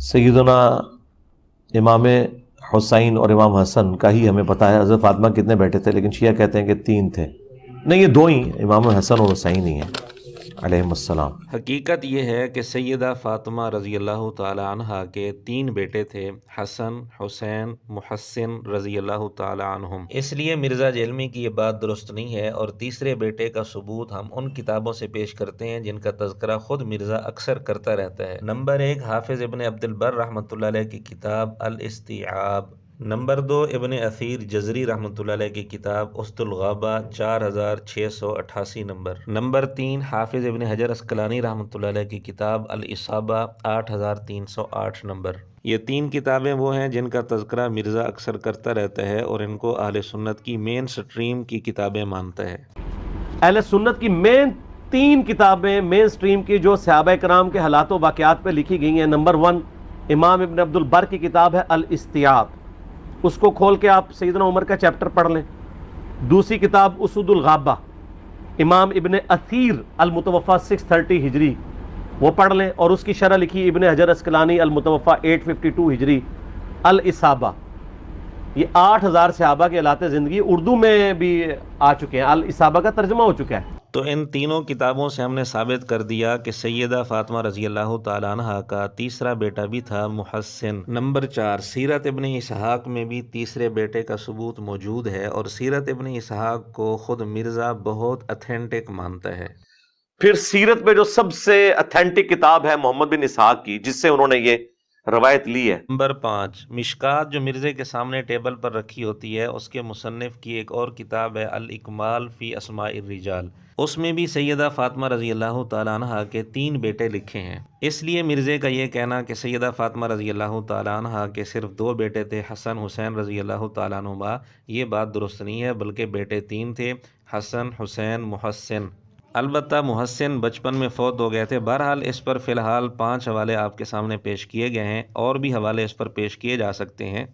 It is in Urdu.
سیدنا امام حسین اور امام حسن کا ہی ہمیں پتہ ہے. حضرت فاطمہ کتنے بیٹے تھے؟ لیکن شیعہ کہتے ہیں کہ 3 تھے. نہیں، یہ 2 ہی، امام حسن اور حسین ہی ہیں علیہم السلام. حقیقت یہ ہے کہ سیدہ فاطمہ رضی اللہ تعالی عنہا کے 3 بیٹے تھے، حسن، حسین، محسن رضی اللہ تعالی عنہم. اس لیے مرزا جیلمی کی یہ بات درست نہیں ہے، اور تیسرے بیٹے کا ثبوت ہم ان کتابوں سے پیش کرتے ہیں جن کا تذکرہ خود مرزا اکثر کرتا رہتا ہے. نمبر 1، حافظ ابن عبد البر رحمۃ اللہ علیہ کی کتاب الاستیعاب. نمبر 2، ابن اثیر جزری رحمۃ اللہ علیہ کی کتاب اسد الغابہ 4688 نمبر. نمبر 3، حافظ ابن حجر اسقلانی رحمۃ اللہ علیہ کی کتاب الاصابہ 8308 نمبر. یہ 3 کتابیں وہ ہیں جن کا تذکرہ مرزا اکثر کرتا رہتا ہے اور ان کو اہل سنت کی مین سٹریم کی کتابیں مانتا ہے. اہل سنت کی مین 3 کتابیں مین سٹریم کی جو صحابہ کرام کے حالات و واقعات پہ لکھی گئی ہیں. نمبر 1 امام ابن عبد البر کی کتاب ہے الاستیعاب، اس کو کھول کے آپ سیدنا عمر کا چیپٹر پڑھ لیں. دوسری کتاب اسد الغابہ، امام ابن اثیر المتوفہ 630 ہجری، وہ پڑھ لیں. اور اس کی شرح لکھی ابن حجر اسقلانی المتوفہ 852 ہجری، الاصابہ. یہ 8000 صحابہ کے حالات زندگی اردو میں بھی آ چکے ہیں، الاصابہ کا ترجمہ ہو چکا ہے. تو ان تینوں کتابوں سے ہم نے ثابت کر دیا کہ سیدہ فاطمہ رضی اللہ تعالیٰ عنہ کا تیسرا بیٹا بھی تھا محسن. نمبر 4، سیرت ابن اسحاق میں بھی تیسرے بیٹے کا ثبوت موجود ہے، اور سیرت ابن اسحاق کو خود مرزا بہت اتھینٹک مانتا ہے. پھر سیرت میں جو سب سے اتھینٹک کتاب ہے محمد بن اسحاق کی، جس سے انہوں نے یہ روایت لی ہے. نمبر 5، مشکات جو مرزے کے سامنے ٹیبل پر رکھی ہوتی ہے، اس کے مصنف کی ایک اور کتاب ہے الاکمال فی اسماء الرجال. اس میں بھی سیدہ فاطمہ رضی اللہ تعالیٰ عنہ کے 3 بیٹے لکھے ہیں. اس لیے مرزے کا یہ کہنا کہ سیدہ فاطمہ رضی اللہ تعالیٰ عنہ کے صرف 2 بیٹے تھے، حسن حسین رضی اللہ تعالیٰ عنہما، یہ بات درست نہیں ہے، بلکہ بیٹے 3 تھے، حسن، حسین، محسن. البتہ محسن بچپن میں فوت ہو گئے تھے. بہرحال اس پر فی الحال 5 حوالے آپ کے سامنے پیش کیے گئے ہیں، اور بھی حوالے اس پر پیش کیے جا سکتے ہیں.